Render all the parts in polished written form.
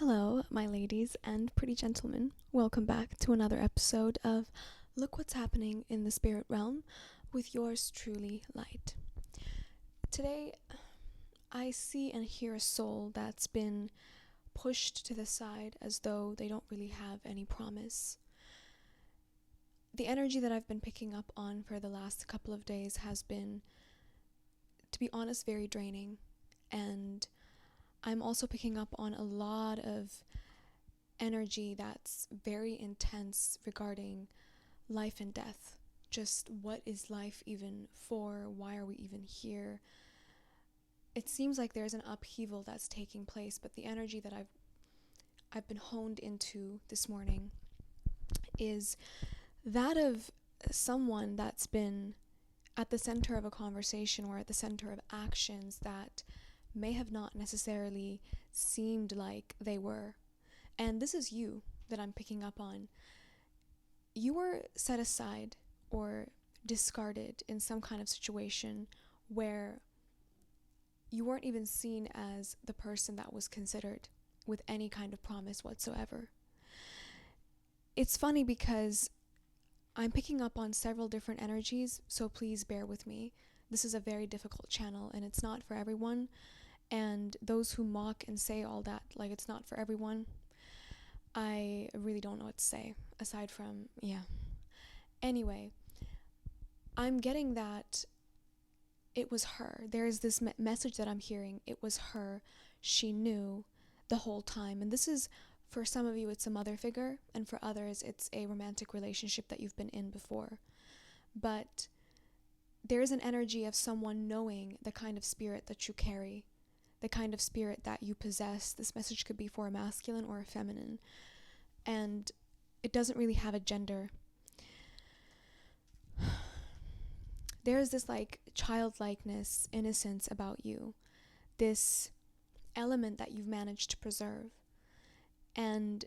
Hello, my ladies and pretty gentlemen. Welcome back to another episode of Look What's Happening in the Spirit Realm with yours truly, Light. Today, I see and hear a soul that's been pushed to the side as though they don't really have any promise. The energy that I've been picking up on for the last couple of days has been, to be honest, very draining, and I'm also picking up on a lot of energy that's very intense regarding life and death. Just what is life even for? Why are we even here? It seems like there's an upheaval that's taking place, but the energy that I've been honed into this morning is that of someone that's been at the center of a conversation or at the center of actions that may have not necessarily seemed like they were. And this is you that I'm picking up on. You were set aside or discarded in some kind of situation where you weren't even seen as the person that was considered with any kind of promise whatsoever. It's funny because I'm picking up on several different energies, so please bear with me. This is a very difficult channel and it's not for everyone. And those who mock and say all that, like it's not for everyone, I really don't know what to say, aside from, Anyway, I'm getting that it was her. There's this message that I'm hearing. It was her. She knew the whole time. And this is, for some of you, it's a mother figure, and for others, it's a romantic relationship that you've been in before. But there's an energy of someone knowing the kind of spirit that you carry, the kind of spirit that you possess. This message could be for a masculine or a feminine, and it doesn't really have a gender. There's this like childlikeness, innocence about you, this element that you've managed to preserve, and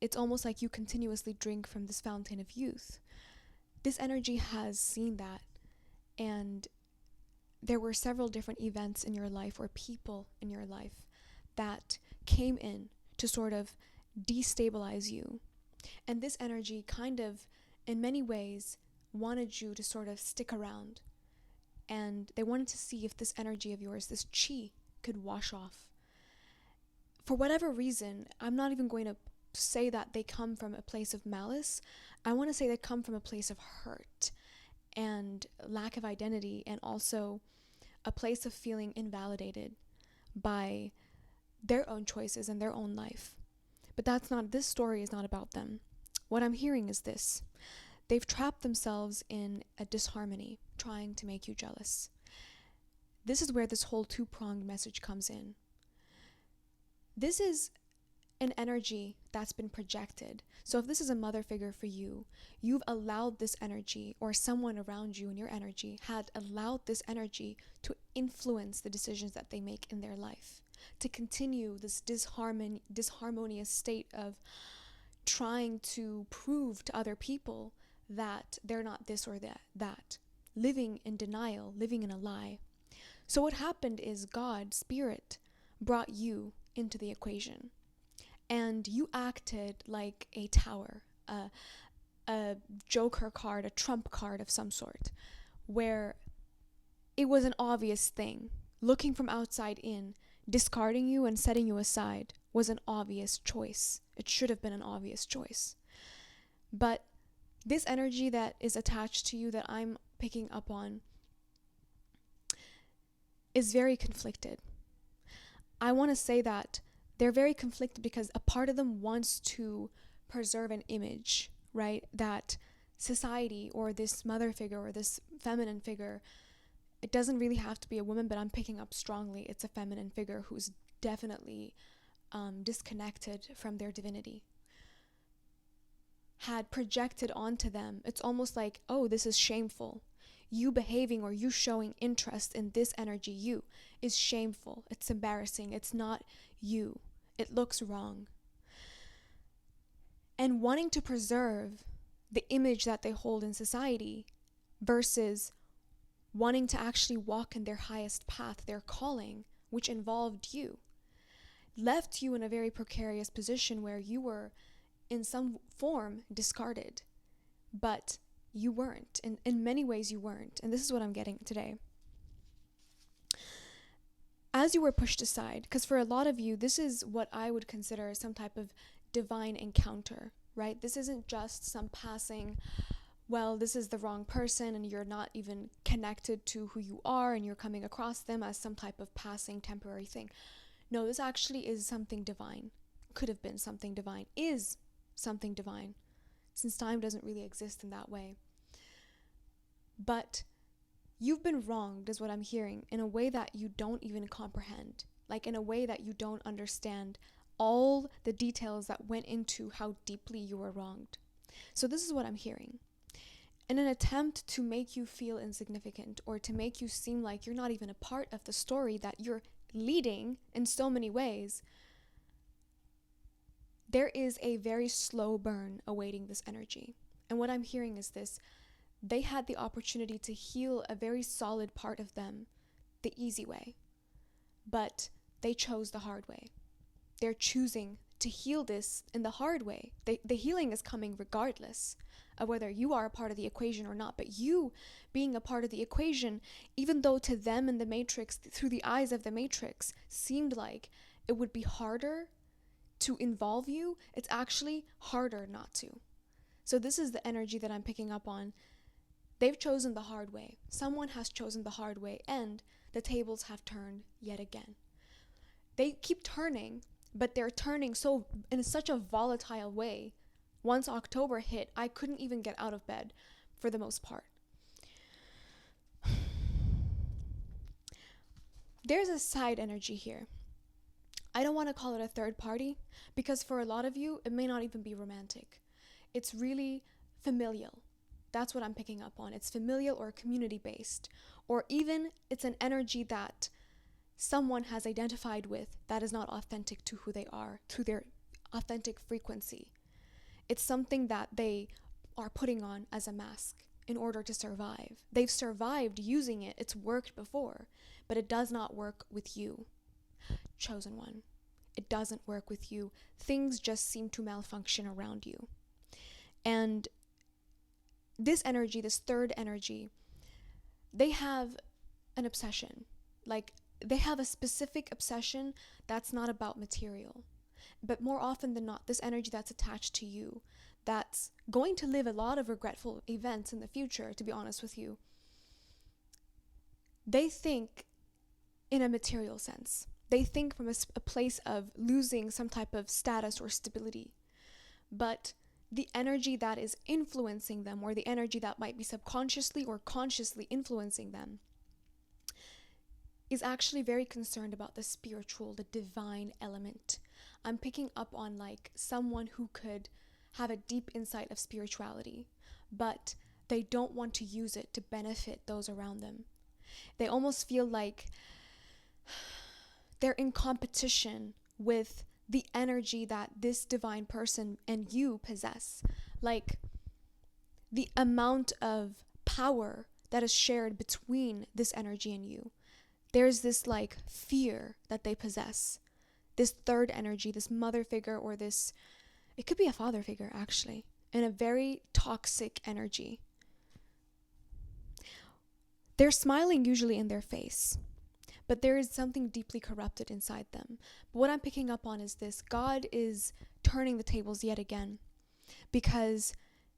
it's almost like you continuously drink from this fountain of youth. This energy has seen that, and there were several different events in your life or people in your life that came in to sort of destabilize you. And this energy kind of, in many ways, wanted you to sort of stick around. And they wanted to see if this energy of yours, this chi, could wash off. For whatever reason, I'm not even going to say that they come from a place of malice. I want to say they come from a place of hurt and lack of identity, and also a place of feeling invalidated by their own choices and their own life. But this story is not about them. What I'm hearing is this. They've trapped themselves in a disharmony, trying to make you jealous. This is where this whole two-pronged message comes in. This is an energy that's been projected. So if this is a mother figure for you, you've allowed this energy, or someone around you in your energy had allowed this energy to influence the decisions that they make in their life, to continue this disharmonious state of trying to prove to other people that they're not this or that, living in denial, living in a lie. So what happened is God, Spirit, brought you into the equation. And you acted like a tower, a joker card, a trump card of some sort, where it was an obvious thing. Looking from outside in, discarding you and setting you aside was an obvious choice. It should have been an obvious choice. But this energy that is attached to you that I'm picking up on is very conflicted. I want to say that they're very conflicted because a part of them wants to preserve an image, right? That society or this mother figure or this feminine figure, it doesn't really have to be a woman, but I'm picking up strongly it's a feminine figure who's definitely disconnected from their divinity, had projected onto them. It's almost like, oh, this is shameful. You behaving or you showing interest in this energy, you, is shameful. It's embarrassing. It's not you. It looks wrong. And wanting to preserve the image that they hold in society versus wanting to actually walk in their highest path, their calling, which involved you. left you in a very precarious position where you were in some form discarded, but you weren't. In many ways you weren't. And this is what I'm getting today. As you were pushed aside, because for a lot of you, this is what I would consider some type of divine encounter, right? This isn't just some passing, well, this is the wrong person and you're not even connected to who you are and you're coming across them as some type of passing temporary thing. No, this actually is something divine. Could have been something divine. Is something divine. Since time doesn't really exist in that way. But you've been wronged, is what I'm hearing, in a way that you don't even comprehend. Like in a way that you don't understand all the details that went into how deeply you were wronged. So this is what I'm hearing. In an attempt to make you feel insignificant or to make you seem like you're not even a part of the story that you're leading in so many ways, there is a very slow burn awaiting this energy. And what I'm hearing is this: they had the opportunity to heal a very solid part of them the easy way, but they chose the hard way. They're choosing to heal this in the hard way. The healing is coming regardless of whether you are a part of the equation or not, but you being a part of the equation, even though to them in the matrix, through the eyes of the matrix, seemed like it would be harder to involve you, it's actually harder not to. So this is the energy that I'm picking up on. They've chosen the hard way. Someone has chosen the hard way, and the tables have turned yet again. They keep turning, but they're turning in such a volatile way. Once October hit, I couldn't even get out of bed for the most part. There's a side energy here. I don't want to call it a third party, because for a lot of you, it may not even be romantic. It's really familial. That's what I'm picking up on. It's familial or community-based, or even it's an energy that someone has identified with that is not authentic to who they are, to their authentic frequency. It's something that they are putting on as a mask in order to survive. They've survived using it. It's worked before, but it does not work with you. Chosen one. It doesn't work with you. Things just seem to malfunction around you. And this energy, this third energy, they have an obsession. Like, they have a specific obsession that's not about material. But more often than not, this energy that's attached to you, that's going to live a lot of regretful events in the future, to be honest with you, they think in a material sense. They think from a place of losing some type of status or stability. But the energy that is influencing them, or the energy that might be subconsciously or consciously influencing them, is actually very concerned about the spiritual, the divine element. I'm picking up on like someone who could have a deep insight of spirituality, but they don't want to use it to benefit those around them. They almost feel like they're in competition with the energy that this divine person and you possess. Like, the amount of power that is shared between this energy and you. There's this like fear that they possess. This third energy, this mother figure, or this, it could be a father figure actually, in a very toxic energy. They're smiling usually in their face, but there is something deeply corrupted inside them. But what I'm picking up on is this: God is turning the tables yet again, because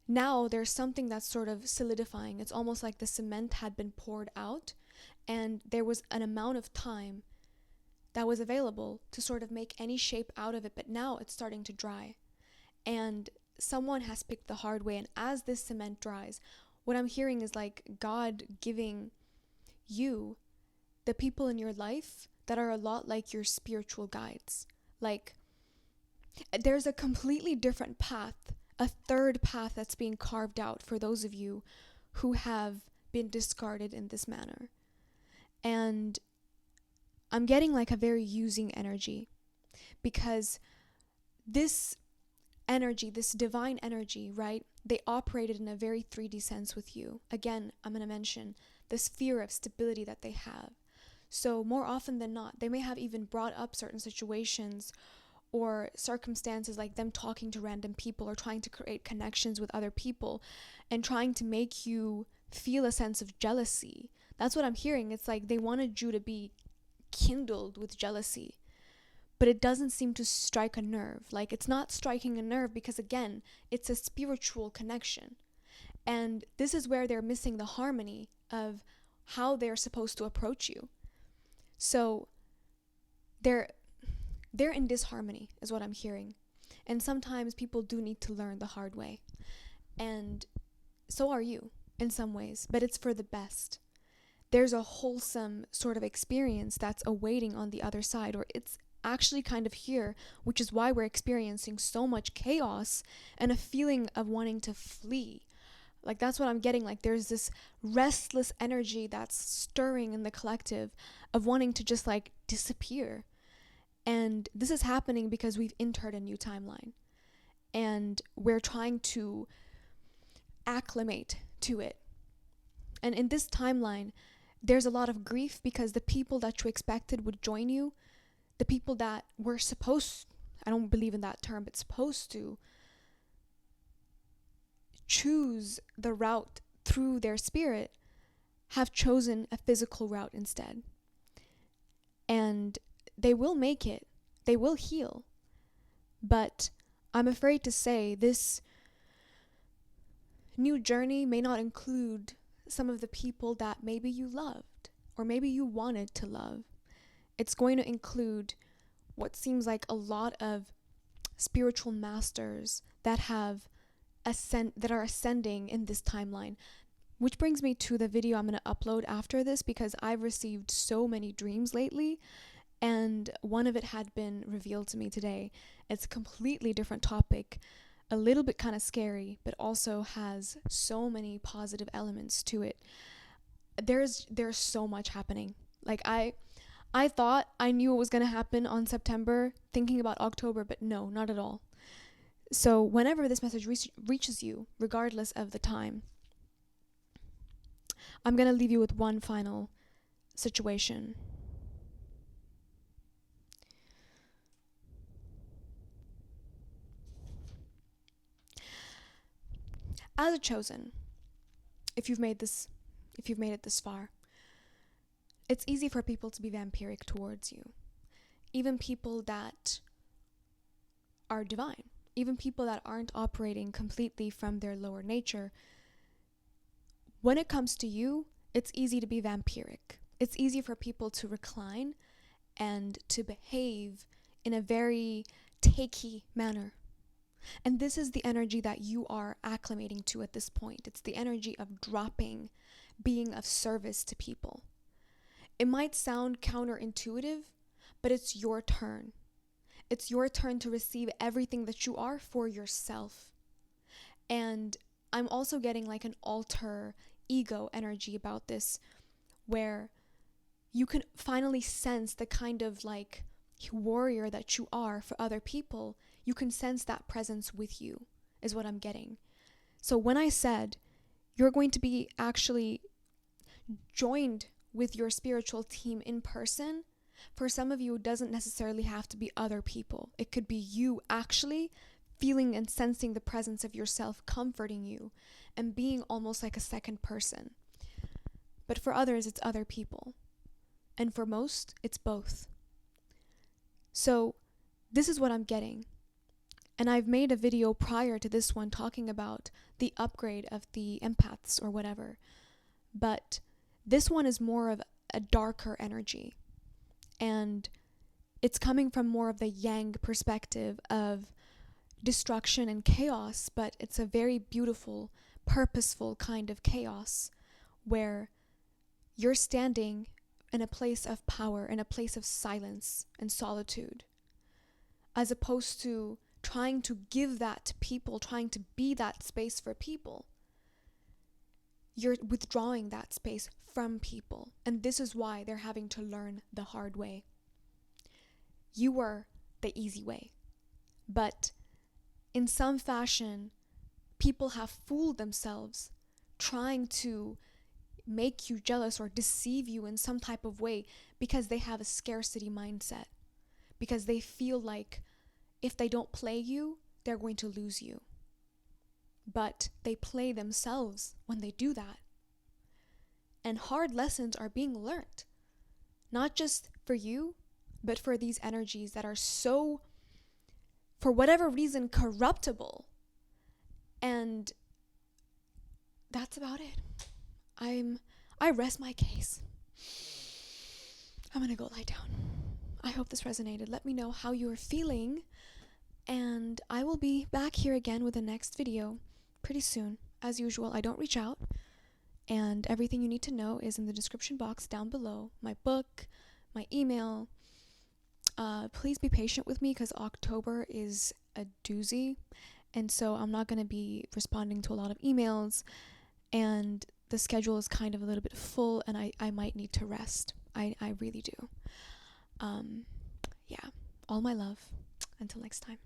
now there's something that's sort of solidifying. It's almost like the cement had been poured out, and there was an amount of time that was available to sort of make any shape out of it, but now it's starting to dry. And someone has picked the hard way, and as this cement dries, what I'm hearing is like God giving you the people in your life that are a lot like your spiritual guides. Like, there's a completely different path, a third path that's being carved out for those of you who have been discarded in this manner. And I'm getting like a very using energy, because this energy, this divine energy, right? They operated in a very 3D sense with you. Again, I'm going to mention this fear of stability that they have. So more often than not, they may have even brought up certain situations or circumstances, like them talking to random people or trying to create connections with other people and trying to make you feel a sense of jealousy. That's what I'm hearing. It's like they wanted you to be kindled with jealousy, but it doesn't seem to strike a nerve. Like, it's not striking a nerve because, again, it's a spiritual connection. And this is where they're missing the harmony of how they're supposed to approach you. So they're in disharmony is what I'm hearing. And sometimes people do need to learn the hard way. And so are you in some ways, but it's for the best. There's a wholesome sort of experience that's awaiting on the other side, or it's actually kind of here, which is why we're experiencing so much chaos and a feeling of wanting to flee. Like, that's what I'm getting. Like, there's this restless energy that's stirring in the collective of wanting to just like disappear. And this is happening because we've entered a new timeline and we're trying to acclimate to it. And in this timeline, there's a lot of grief because the people that you expected would join you, the people that were supposed, I don't believe in that term, but supposed to choose the route through their spirit, have chosen a physical route instead. And they will make it, they will heal. But I'm afraid to say this new journey may not include some of the people that maybe you loved or maybe you wanted to love. It's going to include what seems like a lot of spiritual masters that are ascending in this timeline. Which brings me to the video I'm going to upload after this, because I've received so many dreams lately, and one of it had been revealed to me today. It's a completely different topic, a little bit kind of scary, but also has so many positive elements to it. There's so much happening. Like, I thought I knew what was going to happen on September, thinking about October, but no, not at all. So whenever this message reaches you, regardless of the time, I'm going to leave you with one final situation. As a chosen, if you've made it this far, it's easy for people to be vampiric towards you. Even people that are divine, even people that aren't operating completely from their lower nature. When it comes to you, it's easy to be vampiric. It's easy for people to recline and to behave in a very takey manner. And this is the energy that you are acclimating to at this point. It's the energy of dropping, being of service to people. It might sound counterintuitive, but it's your turn. It's your turn to receive everything that you are for yourself. And I'm also getting like an alter ego energy about this, where you can finally sense the kind of like warrior that you are for other people. You can sense that presence with you, is what I'm getting. So when I said you're going to be actually joined with your spiritual team in person, for some of you, it doesn't necessarily have to be other people. It could be you actually feeling and sensing the presence of yourself, comforting you and being almost like a second person. But for others, it's other people. And for most, it's both. So this is what I'm getting. And I've made a video prior to this one talking about the upgrade of the empaths or whatever. But this one is more of a darker energy. And it's coming from more of the yang perspective of destruction and chaos, but it's a very beautiful, purposeful kind of chaos where you're standing in a place of power, in a place of silence and solitude, as opposed to trying to give that to people, trying to be that space for people. You're withdrawing that space from people, and this is why they're having to learn the hard way. You were the easy way, but in some fashion, people have fooled themselves trying to make you jealous or deceive you in some type of way because they have a scarcity mindset, because they feel like if they don't play you, they're going to lose you. But they play themselves when they do that. And hard lessons are being learned, not just for you, but for these energies that are so, for whatever reason, corruptible. And that's about it. I rest my case. I'm gonna go lie down. I hope this resonated. Let me know how you're feeling, and I will be back here again with the next video pretty soon. As usual, I don't reach out, and everything you need to know is in the description box down below. My book, my email. Please be patient with me because October is a doozy, and so I'm not going to be responding to a lot of emails, and the schedule is kind of a little bit full, and I might need to rest. I really do. Yeah, all my love. Until next time.